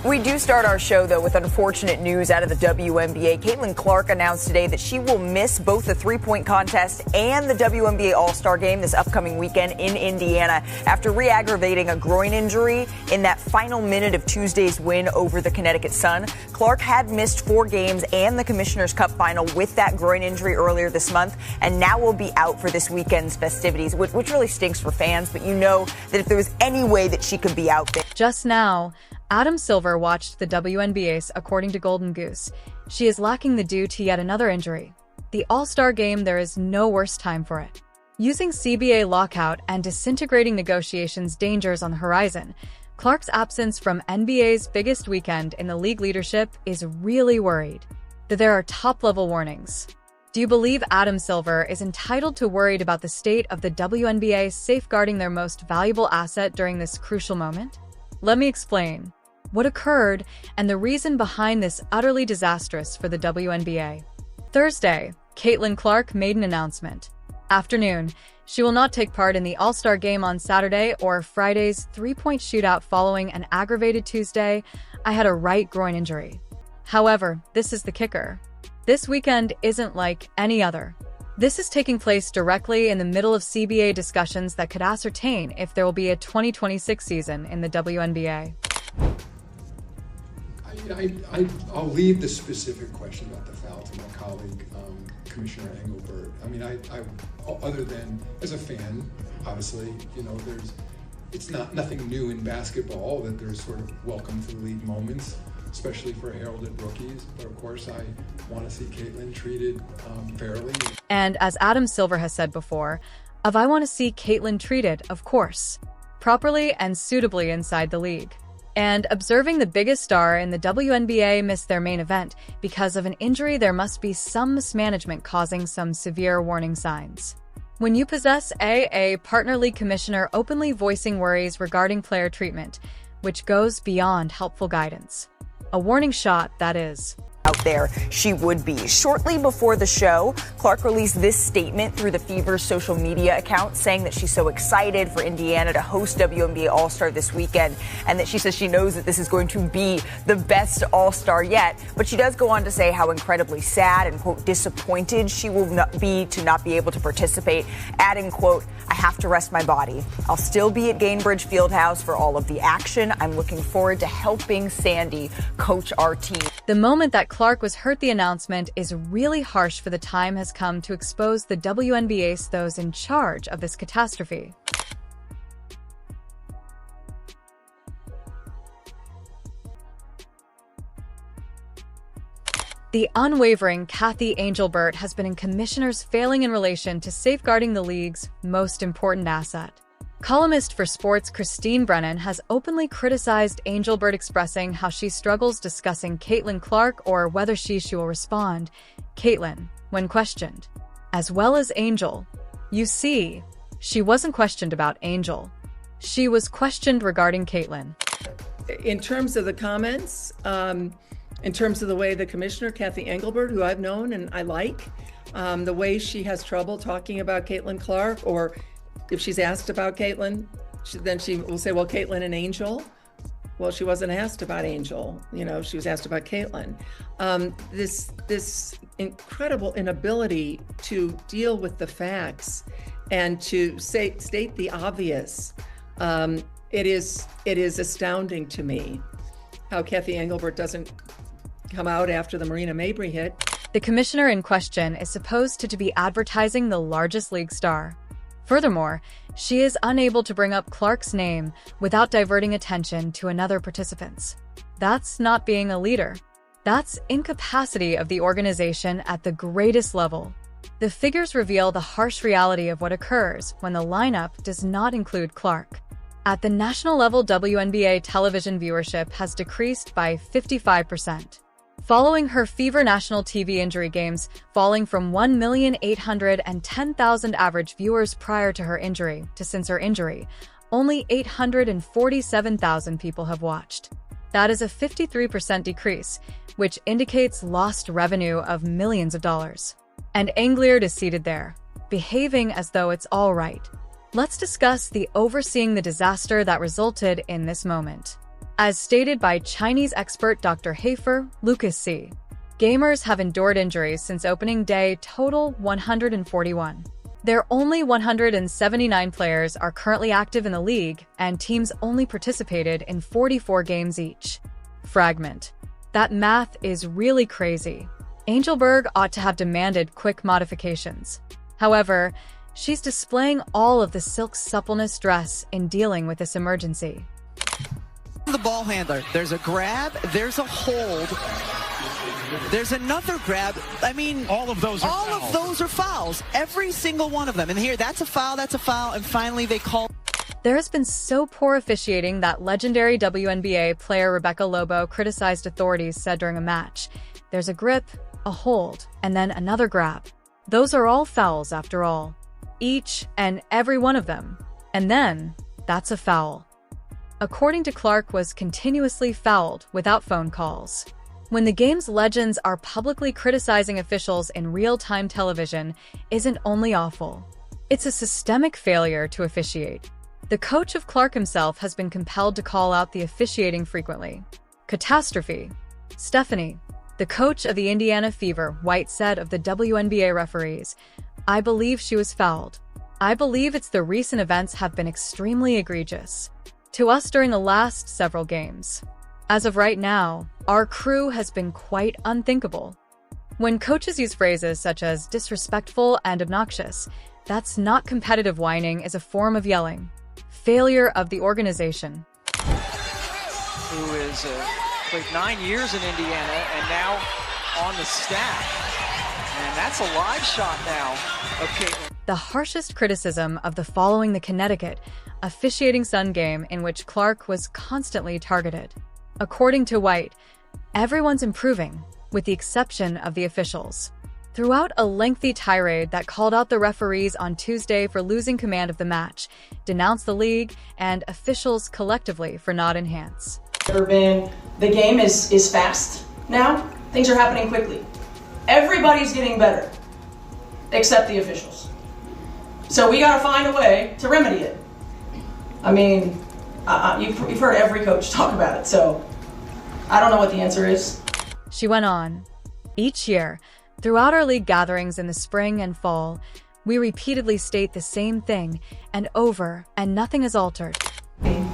We do start our show, though, with unfortunate news out of the WNBA. Caitlin Clark announced today that she will miss both the three-point contest and the WNBA All-Star Game this upcoming weekend in Indiana after re-aggravating a groin injury in that final minute of Tuesday's win over the Connecticut Sun. Clark had missed 4 games and the Commissioner's Cup final with that groin injury earlier this month, and now will be out for this weekend's festivities, which really stinks for fans, but you know that if there was any way that she could be out there. Just now, Adam Silver watched the WNBA according to Golden Goose. She is lacking the due to yet another injury. The All-Star Game, there is no worse time for it. Using CBA lockout and disintegrating negotiations dangers on the horizon, Clark's absence from NBA's biggest weekend in the league leadership is really worried that there are top-level warnings. Do you believe Adam Silver is entitled to worried about the state of the WNBA safeguarding their most valuable asset during this crucial moment? Let me explain what occurred and the reason behind this utterly disastrous for the WNBA. Thursday, Caitlin Clark made an announcement. Afternoon, she will not take part in the All-Star Game on Saturday or Friday's three-point shootout following an aggravated Tuesday. I had a right groin injury. However, this is the kicker. This weekend isn't like any other. This is taking place directly in the middle of CBA discussions that could ascertain if there will be a 2026 season in the WNBA. I'll leave the specific question about the foul to my colleague, Commissioner Engelbert. I mean, I other than as a fan, obviously, you know, it's nothing new in basketball that there's sort of welcome to the league moments, especially for heralded rookies. But of course, I want to see Caitlin treated fairly. And as Adam Silver has said before, I want to see Caitlin treated, of course, properly and suitably inside the league. And observing the biggest star in the WNBA miss their main event because of an injury, there must be some mismanagement causing some severe warning signs. When you possess a partner league commissioner openly voicing worries regarding player treatment, which goes beyond helpful guidance. A warning shot, that is. Out there, she would be. Shortly before the show, Clark released this statement through the Fever's social media account saying that she's so excited for Indiana to host WNBA All-Star this weekend and that she says she knows that this is going to be the best All-Star yet. But she does go on to say how incredibly sad and, quote, disappointed she will be to not be able to participate, adding, quote, I have to rest my body. I'll still be at Gainbridge Fieldhouse for all of the action. I'm looking forward to helping Sandy coach our team. The moment that Clark was heard the announcement is really harsh, for the time has come to expose the WNBA, those in charge of this catastrophe. The unwavering Kathy Angelbert has been in commissioners failing in relation to safeguarding the league's most important asset. Columnist for Sports Christine Brennan has openly criticized Angelbert, expressing how she struggles discussing Caitlin Clark or whether she will respond. Caitlin, when questioned, as well as Angel. You see, she wasn't questioned about Angel. She was questioned regarding Caitlin. In terms of the comments, in terms of the way the commissioner, Kathy Engelbert, who I've known and I like, the way she has trouble talking about Caitlin Clark, or if she's asked about Caitlin, then she will say, well, Caitlin and Angel. Well, she wasn't asked about Angel. You know, she was asked about Caitlin. This incredible inability to deal with the facts and to state the obvious. It is astounding to me how Kathy Engelbert doesn't come out after the Marina Mabrey hit. The commissioner in question is supposed to be advertising the largest league star. Furthermore, she is unable to bring up Clark's name without diverting attention to another participant's. That's not being a leader. That's incapacity of the organization at the greatest level. The figures reveal the harsh reality of what occurs when the lineup does not include Clark. At the national level, WNBA television viewership has decreased by 55%. Following her Fever national TV injury games falling from 1,810,000 average viewers prior to her injury to since her injury, only 847,000 people have watched. That is a 53% decrease, which indicates lost revenue of millions of dollars. And Engelbert is seated there, behaving as though it's all right. Let's discuss the overseeing the disaster that resulted in this moment. As stated by Chinese expert Dr. Hafer, Lucas C. Gamers have endured injuries since opening day total 141. Their only 179 players are currently active in the league, and teams only participated in 44 games each. Fragment. That math is really crazy. Angelberg ought to have demanded quick modifications. However, she's displaying all of the silk suppleness dress in dealing with this emergency. The ball handler. There's a grab, there's a hold, there's another grab. I mean, all of those are fouls. Every single one of them. And here, that's a foul, and finally they call. There has been so poor officiating that legendary WNBA player Rebecca Lobo criticized authorities said during a match, "There's a grip, a hold, and then another grab. Those are all fouls after all. Each and every one of them. And then, that's a foul." According to Clark, was continuously fouled without phone calls. When the game's legends are publicly criticizing officials in real-time television isn't only awful. It's a systemic failure to officiate. The coach of Clark himself has been compelled to call out the officiating frequently. Catastrophe. Stephanie, the coach of the Indiana Fever, White said of the WNBA referees, "I believe she was fouled. I believe it's the recent events have been extremely egregious to us during the last several games. As of right now, our crew has been quite unthinkable." When coaches use phrases such as disrespectful and obnoxious, that's not competitive whining, is a form of yelling. Failure of the organization. Who is played 9 years in Indiana and now on the staff. And that's a live shot now of Caitlin. The harshest criticism of the following the Connecticut officiating Sun game in which Clark was constantly targeted. According to White, everyone's improving, with the exception of the officials. Throughout a lengthy tirade that called out the referees on Tuesday for losing command of the match, denounced the league and officials collectively for not enhance. The game is fast now. Things are happening quickly. Everybody's getting better, except the officials. So we got to find a way to remedy it. I mean, you've heard every coach talk about it, so I don't know what the answer is. She went on. Each year, throughout our league gatherings in the spring and fall, we repeatedly state the same thing and over, and nothing is altered.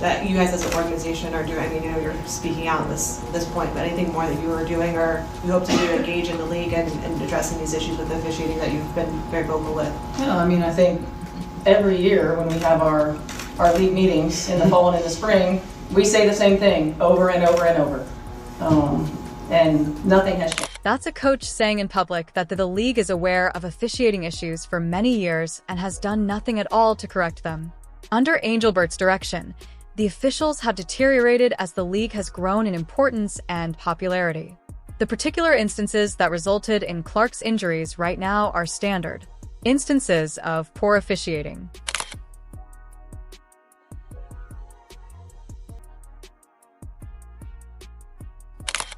That you guys as an organization are doing, I mean, you know, you're speaking out at this point, but anything more that you are doing or you hope to do to engage in the league and addressing these issues with officiating that you've been very vocal with? Yeah, I mean, I think every year when we have our league meetings in the fall and in the spring, we say the same thing over and over and over. And nothing has changed. That's a coach saying in public that the league is aware of officiating issues for many years and has done nothing at all to correct them. Under Angelbert's direction, the officials have deteriorated as the league has grown in importance and popularity. The particular instances that resulted in Clark's injuries right now are standard instances of poor officiating.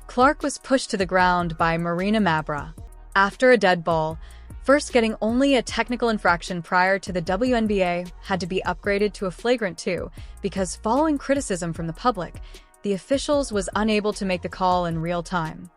Clark was pushed to the ground by Marina Mabra after a dead ball. First, getting only a technical infraction prior to the WNBA had to be upgraded to a flagrant 2 because following criticism from the public, the officials was unable to make the call in real time,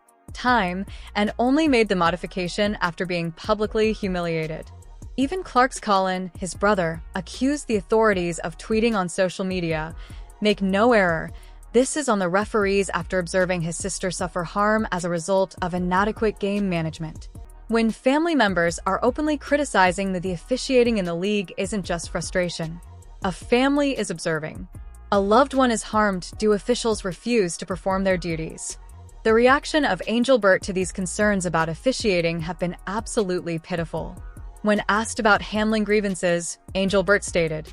and only made the modification after being publicly humiliated. Even Clark's Colin, his brother, accused the authorities of tweeting on social media, "Make no error, this is on the referees," after observing his sister suffer harm as a result of inadequate game management. When family members are openly criticizing that the officiating in the league isn't just frustration. A family is observing. A loved one is harmed. Do officials refuse to perform their duties? The reaction of Angelbert to these concerns about officiating have been absolutely pitiful. When asked about handling grievances, Angelbert stated,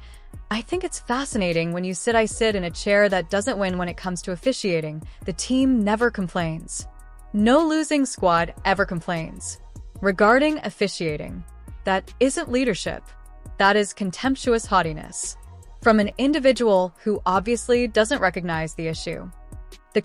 "I think it's fascinating when you I sit in a chair that doesn't win when it comes to officiating. The team never complains. No losing squad ever complains. Regarding officiating, that isn't leadership. That is contemptuous haughtiness from an individual who obviously doesn't recognize the issue. The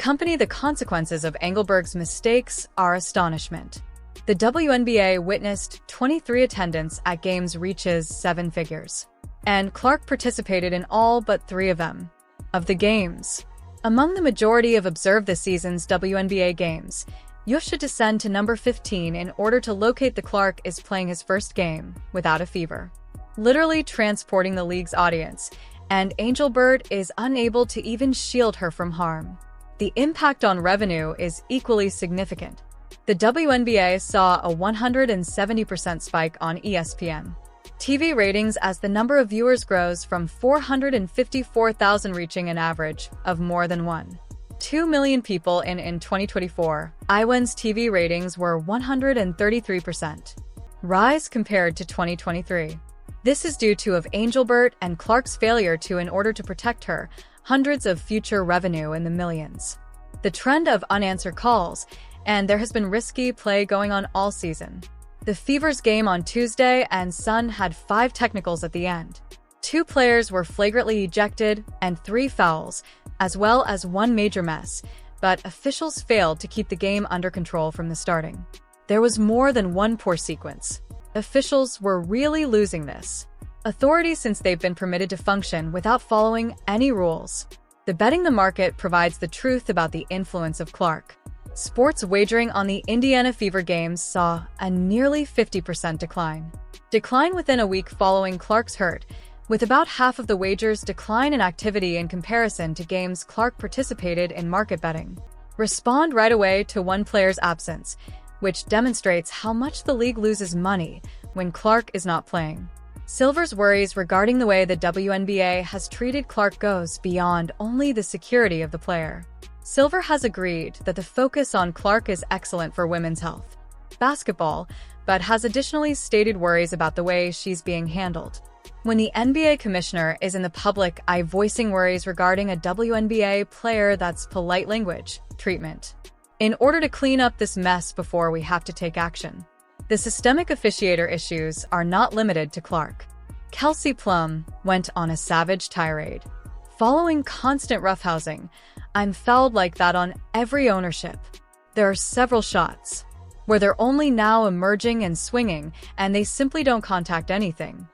consequences of Engelberg's mistakes are astonishment. The WNBA witnessed 23 attendance at games reaches 7 figures, and Clark participated in all but 3 of them. Of the games, Among the majority of observed this season's WNBA games, you should descend to number 15 in order to locate the Clark is playing his first game without a fever, literally transporting the league's audience, and Angel Bird is unable to even shield her from harm. The impact on revenue is equally significant. The WNBA saw a 170% spike on ESPN TV ratings as the number of viewers grows from 454,000 reaching an average of more than 1.2 million people in 2024. IWN's TV ratings were 133% rise compared to 2023. This is due to Angel Bird and Clark's failure to, in order to protect her, hundreds of future revenue in the millions. The trend of unanswered calls, and there has been risky play going on all season. The Fever's game on Tuesday and Sun had 5 technicals at the end. 2 players were flagrantly ejected and 3 fouls, as well as 1 major mess, but officials failed to keep the game under control from the starting. There was more than one poor sequence. Officials were really losing this authority since they've been permitted to function without following any rules. The betting the market provides the truth about the influence of Clark. Sports wagering on the Indiana Fever games saw a nearly 50% decline within a week following Clark's hurt, with about half of the wagers decline in activity in comparison to games Clark participated in market betting. Respond right away to one player's absence, which demonstrates how much the league loses money when Clark is not playing. Silver's worries regarding the way the WNBA has treated Clark goes beyond only the security of the player. Silver has agreed that the focus on Clark is excellent for women's health basketball, but has additionally stated worries about the way she's being handled. When the NBA commissioner is in the public eye voicing worries regarding a WNBA player, that's polite language treatment. In order to clean up this mess before we have to take action. The systemic officiator issues are not limited to Clark. Kelsey Plum went on a savage tirade. Following constant roughhousing, I'm fouled like that on every ownership. There are several shots where they're only now emerging and swinging, and they simply don't contact anything.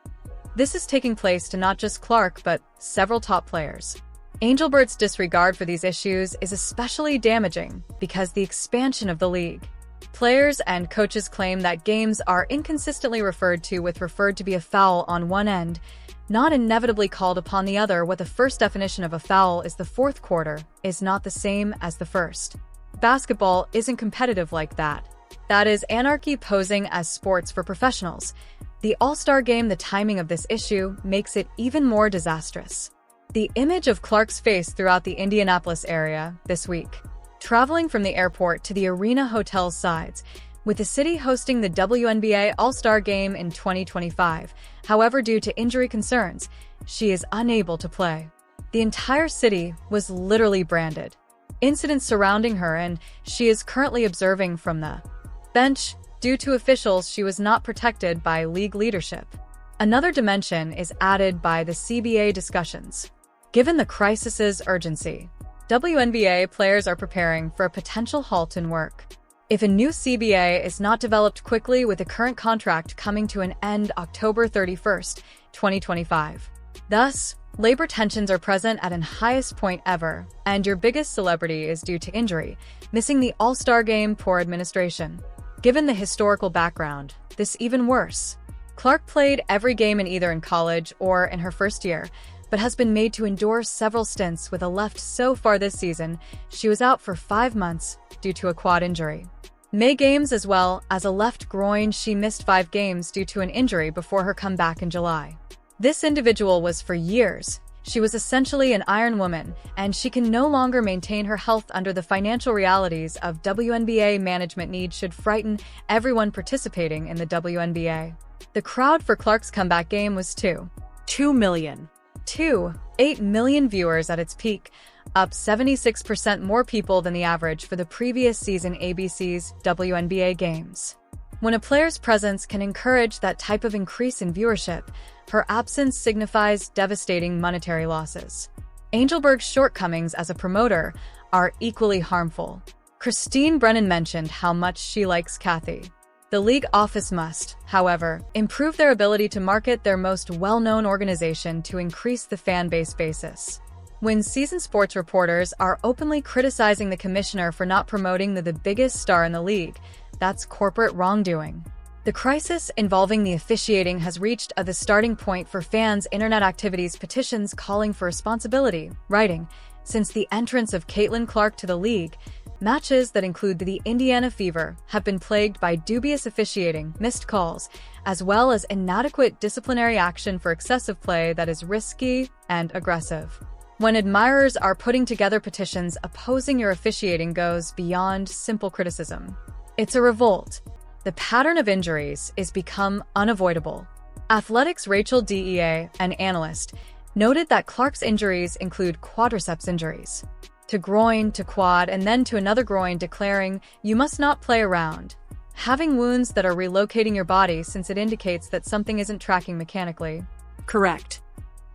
This is taking place to not just Clark, but several top players. Angel Bird's disregard for these issues is especially damaging because the expansion of the league. Players and coaches claim that games are inconsistently referred to be a foul on one end, not inevitably called upon the other. What the first definition of a foul is the fourth quarter is not the same as the first. Basketball isn't competitive like that. That is anarchy posing as sports for professionals. The All-Star game, the timing of this issue makes it even more disastrous. The image of Clark's face throughout the Indianapolis area this week, traveling from the airport to the arena hotel's sides, with the city hosting the WNBA All-Star Game in 2025. However, due to injury concerns, she is unable to play. The entire city was literally branded. Incidents surrounding her, and she is currently observing from the bench. Due to officials, she was not protected by league leadership. Another dimension is added by the CBA discussions. Given the crisis's urgency, WNBA players are preparing for a potential halt in work. If a new CBA is not developed quickly, with the current contract coming to an end October 31st, 2025. Thus, labor tensions are present at an highest point ever, and your biggest celebrity is due to injury, missing the All-Star game, poor administration. Given the historical background, this even worse. Clark played every game in college or in her first year, but has been made to endure several stints with a left. So far this season, she was out for 5 months due to a quad injury. May games as well as a left groin. She missed 5 games due to an injury before her comeback in July. This individual was for years. She was essentially an iron woman, and she can no longer maintain her health under the financial realities of WNBA management needs should frighten everyone participating in the WNBA. The crowd for Clark's comeback game was 2 million. 8 million viewers at its peak, up 76% more people than the average for the previous season ABC's WNBA games. When a player's presence can encourage that type of increase in viewership, her absence signifies devastating monetary losses. Angel Bird's shortcomings as a promoter are equally harmful. Christine Brennan mentioned how much she likes Kathy. The league office must, however, improve their ability to market their most well-known organization to increase the fan base basis. when seasoned sports reporters are openly criticizing the commissioner for not promoting the biggest star in the league. That's corporate wrongdoing. The crisis involving the officiating has reached the starting point for fans' internet activities petitions calling for responsibility, writing, "Since the entrance of Caitlin Clark to the league, matches that include the Indiana Fever have been plagued by dubious officiating, missed calls, as well as inadequate disciplinary action for excessive play that is risky and aggressive." When admirers are putting together petitions opposing your officiating goes beyond simple criticism. It's a revolt. The pattern of injuries is become unavoidable. Athletics' Rachel Dea, an analyst, noted that Clark's injuries include quadriceps injuries. To groin, to quad, and then to another groin, declaring, "You must not play around." Having wounds that are relocating your body since it indicates that something isn't tracking mechanically. Correct.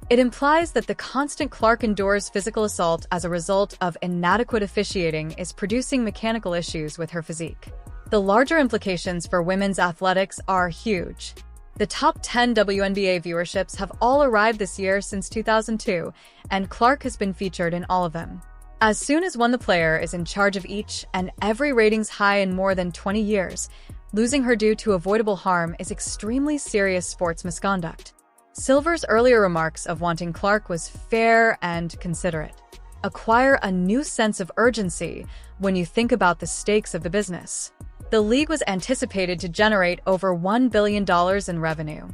It implies that the constant Clark endures physical assault as a result of inadequate officiating is producing mechanical issues with her physique. The larger implications for women's athletics are huge. The top 10 WNBA viewerships have all arrived this year since 2002, and Clark has been featured in all of them. As soon as the player is in charge of each and every ratings high in more than 20 years, losing her due to avoidable harm is extremely serious sports misconduct. Silver's earlier remarks of wanting Clark was fair and considerate. Acquire a new sense of urgency when you think about the stakes of the business. The league was anticipated to generate over $1 billion in revenue,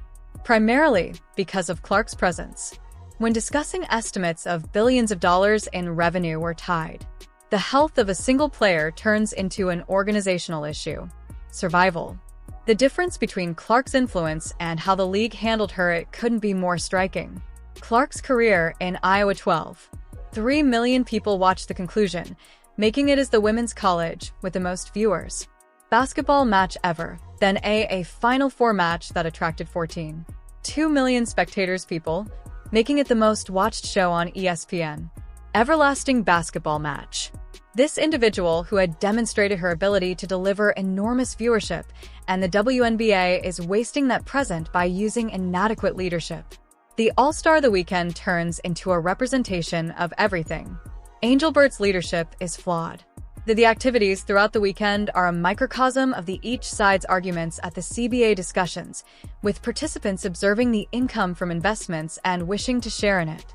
primarily because of Clark's presence. When discussing estimates of billions of dollars in revenue were tied, the health of a single player turns into an organizational issue. Survival. The difference between Clark's influence and how the league handled her, it couldn't be more striking. Clark's career in Iowa 12. 3 million people watched the conclusion, making it as the women's college with the most viewers. Basketball match ever, then a Final Four match that attracted 14.2 million spectators people, making it the most watched show on ESPN. Everlasting basketball match. This individual who had demonstrated her ability to deliver enormous viewership, and the WNBA is wasting that present by using inadequate leadership. The All-Star of the Weekend turns into a representation of everything. Angelbert's leadership is flawed. The activities throughout the weekend are a microcosm of each side's arguments at the CBA discussions, with participants observing the income from investments and wishing to share in it.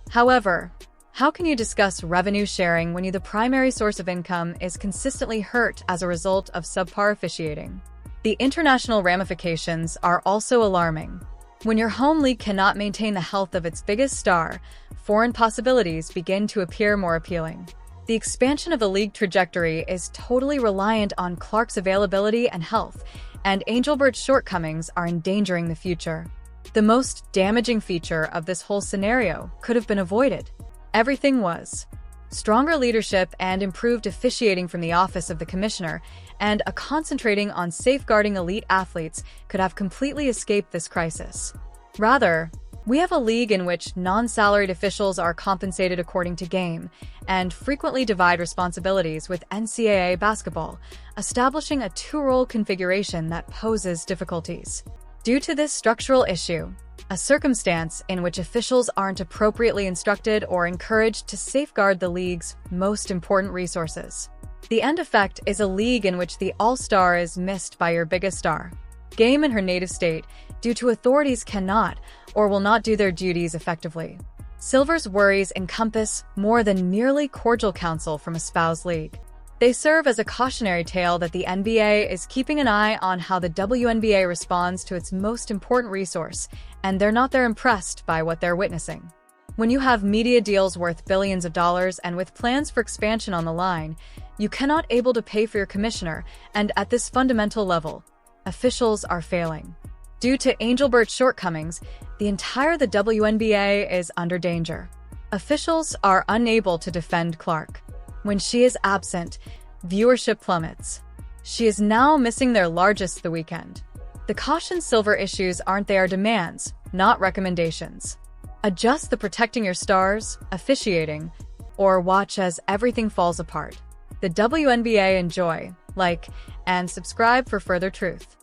However, how can you discuss revenue sharing when the primary source of income is consistently hurt as a result of subpar officiating? The international ramifications are also alarming. When your home league cannot maintain the health of its biggest star, foreign possibilities begin to appear more appealing. The expansion of the league trajectory is totally reliant on Clark's availability and health, and Angelbert's shortcomings are endangering the future. The most damaging feature of this whole scenario could have been avoided. Everything was. Stronger leadership and improved officiating from the office of the commissioner, and a concentrating on safeguarding elite athletes could have completely escaped this crisis. Rather, we have a league in which non-salaried officials are compensated according to game and frequently divide responsibilities with NCAA basketball, establishing a two-role configuration that poses difficulties. Due to this structural issue, a circumstance in which officials aren't appropriately instructed or encouraged to safeguard the league's most important resources. The end effect is a league in which the all-star is missed by your biggest star. Game in her native state, due to authorities cannot or will not do their duties effectively. Silver's worries encompass more than merely cordial counsel from a spouse league. They serve as a cautionary tale that the NBA is keeping an eye on how the WNBA responds to its most important resource, and they're not there impressed by what they're witnessing. When you have media deals worth billions of dollars and with plans for expansion on the line, you cannot able to pay for your commissioner, and at this fundamental level, officials are failing. Due to Angelbert's shortcomings, the WNBA is under danger. Officials are unable to defend Clark. When she is absent, viewership plummets. She is now missing their largest of the weekend. The caution Silver issues aren't their demands, not recommendations. Adjust the protecting your stars, officiating, or watch as everything falls apart. The WNBA. Enjoy, like, and subscribe for further truth.